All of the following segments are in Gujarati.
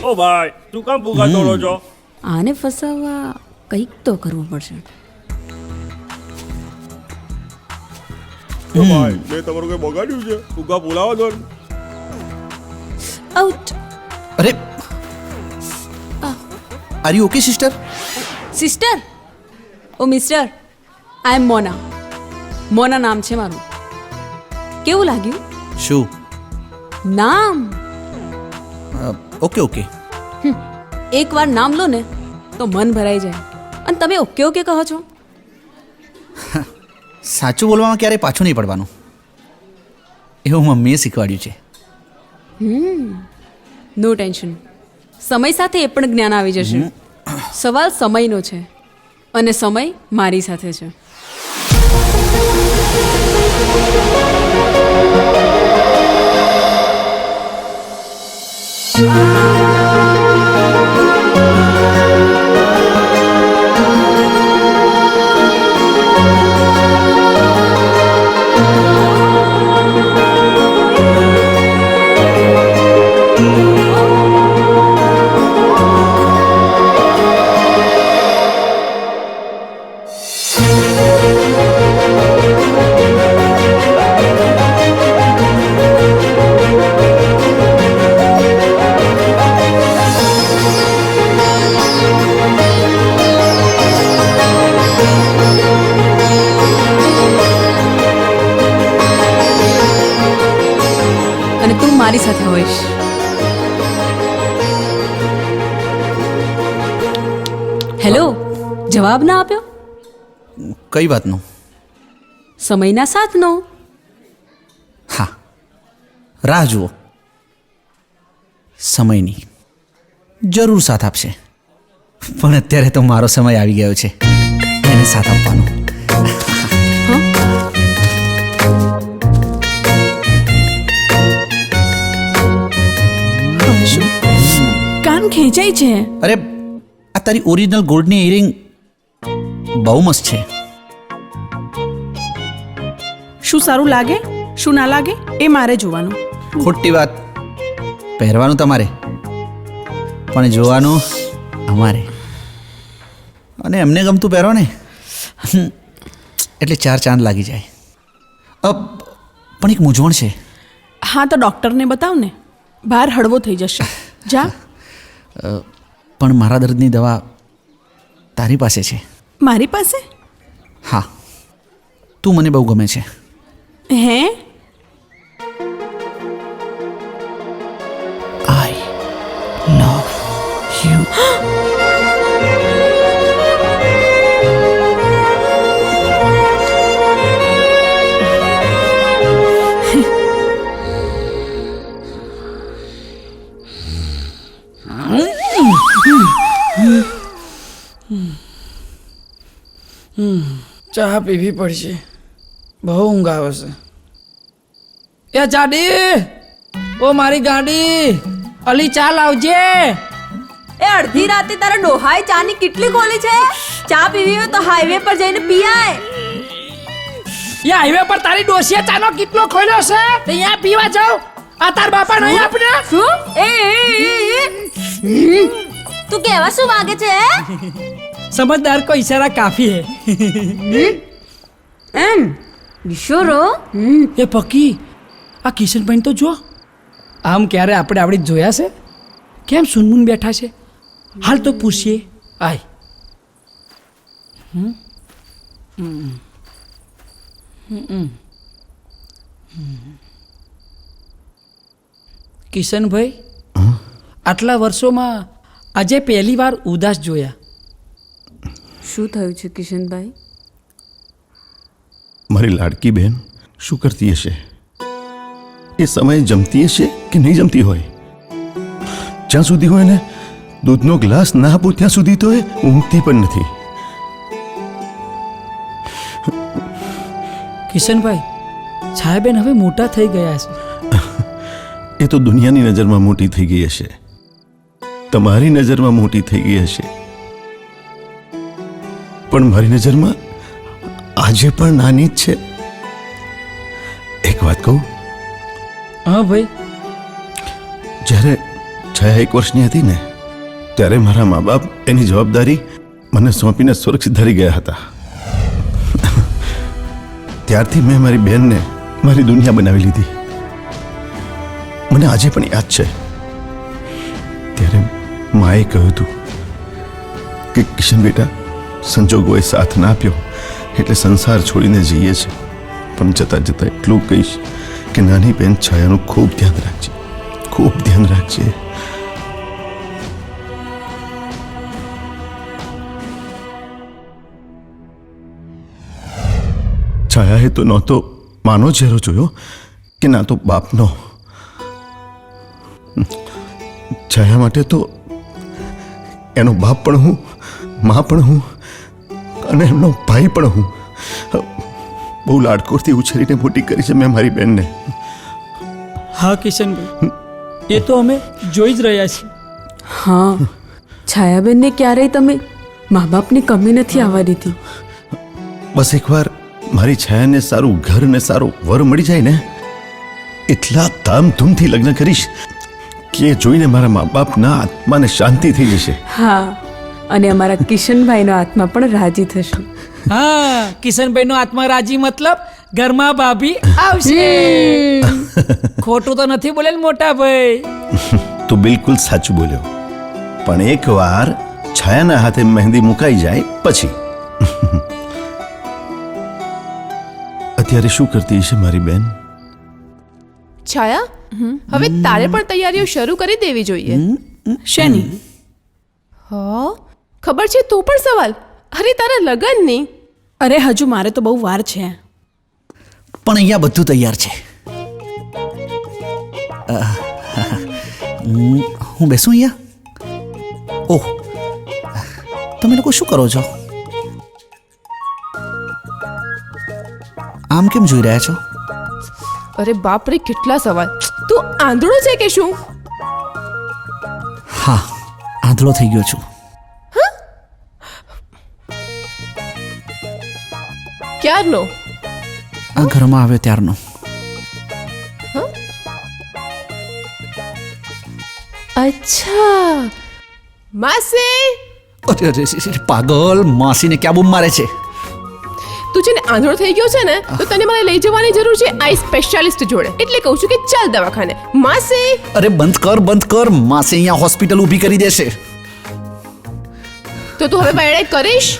ઓ ભાઈ તું કામ ભૂખા તોડો છો? આને ફસાવવા કંઈક તો કરવું પડશે. ઓ ભાઈ મેં તમારું કઈ બગાડ્યું છે? ભૂખા બોલાવો છો. આઉટ. અરે are you okay sister? Sister? Oh mister, I am Mona. Mona નામ છે મારું. કેવું લાગ્યું શું નામ? Okay okay. એકવાર નામ લો ને તો મન ભરાઈ જાય. અને તમે ઓકે ઓકે કહો છો. સાચું બોલવામાં ક્યારેય પાછું નહીં પડવાનું, એવું મમ્મીએ શીખવાડ્યું છે. નો ટેન્શન, સમય સાથે એ પણ જ્ઞાન આવી જશે. સવાલ સમયનો છે અને સમય મારી સાથે છે. અને તું મારી સાથે હોઈશ. હેલો, જવાબ ના આપ્યો? કઈ વાતનું? સમયના સાથનો. હા, રાહ જુઓ, સમયની જરૂર સાથ આપશે. પણ અત્યારે તો મારો સમય આવી ગયો છે એને સાથ આપવાનો. કાન ખેંચાય છે. અરે આ તારી ઓરિજિનલ ગોલ્ડની ઇયરિંગ બહુ મસ્ત છે. શું સારું લાગે શું ના લાગે એ મારે જોવાનું. ખોટી વાત, પહેરવાનું તમારે પણ જોવાનું અમારે. અને એમને ગમતું પહેરો ને એટલે 4 ચાંદ લાગી જાય. પણ એક મૂંઝવણ છે. હા તો ડૉક્ટરને બતાવ ને, બહાર હળવો થઈ જશે. જા. પણ મારા દર્દની દવા તારી પાસે છે. મારી પાસે? હા, તું મને બહુ ગમે છે. હે? આઈ લવ યુ. ચા પીવી પડશે, બહુ ઊંઘ આવે છે. એ જાડી, ઓ મારી ગાડી, અલી ચા લાવજે. એ અડધી રાતે તારા ડોહાઈ ચાની કેટલી ખોલી છે? ચા પીવી હોય તો હાઈવે પર જઈને પીઆય. એ હાઈવે પર તારી ડોશીએ ચાનો કેટલો ખોલ્યો છે, તે અહીંયા પીવા જાવ. આ તાર બાપા નહીં આપણે. શું? તું કહેવા શું માંગે છે? સમજદાર કો ઈશારા કાફી હે. એમ ઈશોરો? એ પક્કી, આ કિશનભાઈ તો જો, આમ ક્યારે આપણે આવડી જોયા છે? કેમ સુનમુન બેઠા છે? હાલ તો પૂછીએ. આય. કિશનભાઈ, આટલા વર્ષોમાં આજે પહેલી વાર ઉદાસ જોયા. શું થયું છે કિશનભાઈ? મારી લાડકી બહેન શું કરતી હશે? એ સમયે જમતી હશે કે નહીં જમતી હોય? જ્યાં સુધી હોય ને દૂધનો ગ્લાસ ના આપું ત્યાં સુધી તો એ ઊંઘતી પણ નથી. કિશનભાઈ, સાહેબેન હવે મોટા થઈ ગયા છે. એ તો દુનિયાની નજરમાં મોટી થઈ ગઈ હશે, તમારી નજરમાં મોટી થઈ ગઈ હશે, પણ મારી નજરમાં આજે પણ નાની જ છે. એક વાત કહું? હા ભાઈ. જ્યારે છાયા 1 વર્ષની હતી ને ત્યારે મારા મા બાપ એની જવાબદારી મને સોંપીને સુરક્ષિત ધરી ગયા હતા. ત્યારથી મેં મારી બહેનને મારી દુનિયા બનાવી લીધી. મને આજે પણ યાદ છે ત્યારે માએ કહ્યું હતું કે કિશન બેટા, સંજોગોએ સાથ ના આપ્યો એટલે સંસાર છોડીને જઈએ છે, પણ જતાં જતાં એટલું કહીશ કે નાની બહેન છાયાનું ખૂબ ધ્યાન રાખજે, ખૂબ ધ્યાન રાખજે. છાયાએ તો નહોતો માનો ચહેરો જોયો કે ના તો બાપનો. છાયા માટે તો એનો બાપ પણ હું, મા પણ હું અને એમનો ભાઈ પણ હું. બહુ લાડકોરથી ઉછેરીને મોટી કરી છે મેં મારી બહેનને. હા કિશનભાઈ, એ તો અમે જોઈ જ રહ્યા છીએ. હા, છાયાબેનને ક્યારેય તમે મા બાપની કમી નથી આવવા દીધી. બસ એકવાર મારી છાયાને સારું ઘર ને સારો વર મળી જાય ને, એટલા ધામધૂમથી લગ્ન કરીશ કે જોઈને મારા મા બાપના આત્માને શાંતિ થઈ જશે. હા, અને અમારા કિશનભાઈનો આત્મા પણ રાજી થશે. હા, કિશનભાઈનો આત્મા રાજી મતલબ ઘરમાં ભાભી આવશે. ખોટું તો નથી બોલે ને મોટા ભાઈ? તો બિલકુલ સાચું બોલ્યો, પણ એકવાર છાયાના હાથે મહેંદી મુકાઈ જાય પછી. અત્યારે શું કરતી હશે મારી બેન? છાયા, હવે તારે પણ તૈયારીઓ શરૂ કરી દેવી જોઈએ. શેની? હા, ખબર છે તું પણ સવાલ. અરે તારા લગનની. અરે હજુ મારે તો બહુ વાર છે. પણ અહીંયા બધું તૈયાર છે. હું બેસું અહીંયા? ઓહ, તમે લોકો શું કરો છો? આમ કેમ જોઈ રહ્યા છો? અરે બાપ રે, કેટલા સવાલ. તું આંધળો છે કે શું? હા, આંધળો થઈ ગયો છું. ક્યારનો? આ ઘરમાં આવ્યો ત્યારનો. અચ્છા, માસી. અરે અરે, પાગલ, માસીને ક્યાં બૂમ મારે છે? તું છે ને આંધળો થઈ ગયો છે ને, તો તને મને લઈ જવાની જરૂર છે આઈ સ્પેશિયાલિસ્ટ જોડે. એટલે કહું છું કે ચાલ દવાખાને. માસી. અરે બંધ કર, બંધ કર. માસી અહીંયા હોસ્પિટલ ઊભી કરી દેશે. તો તું હવે બાયણે કરીશ?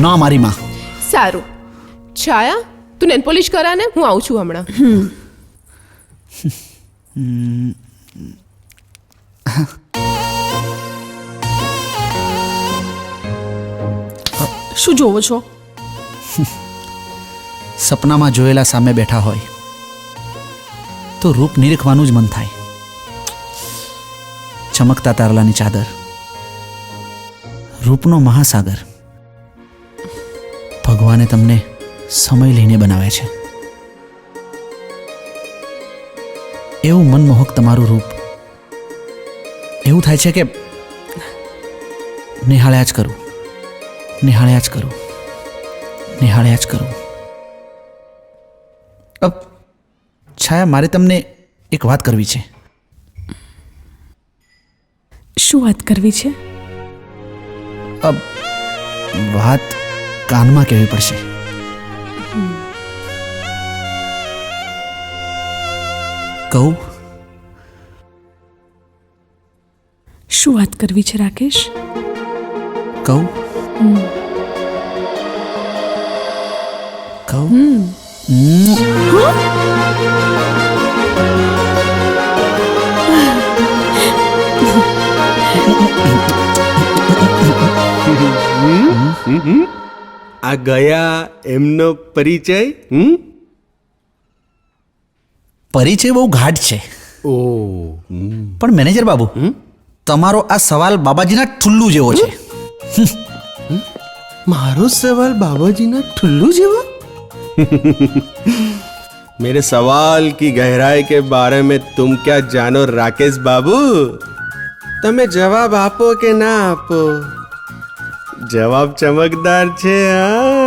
ના મારી માં. સારું. છાયા, તું નેલ પોલિશ કરા ને, હું આવું છું હમણાં. શું જોવો છો? સપનામાં જોયેલા સામે બેઠા હોય તો રૂપ નિરીખવાનું જ મન થાય. ચમકતા તારલાની ચાદર, રૂપનો મહાસાગર. ભગવાને તમને સમય લઈને બનાવે છે. એવું મનમોહક તમારું રૂપ. એવું થાય છે કે નિહાળ્યા જ કરું, નિહાળ્યા જ કરું, નિહાળ્યા જ કરું. છાયા, મારે તમને એક વાત કરવી છે. શું વાત કરવી છે? વાત કાનમાં કહેવી પડશે. કહું? શું વાત કરવી છે રાકેશ? કહું? કહું? આ ગયા એમનો પરિચય? પરિચય બહુ ઘાટ છે. ઓ, પણ મેનેજર બાબુ, તમારો આ સવાલ બાબાજીના ઠુલ્લુ જેવો છે. મારો સવાલ બાબાજીના ઠુલ્લુ જેવો? मेरे सवाल की गहराई के बारे में तुम क्या जानो राकेश बाबू? તમે જવાબ આપો કે ના આપો, જવાબ ચમકદાર છે. હા,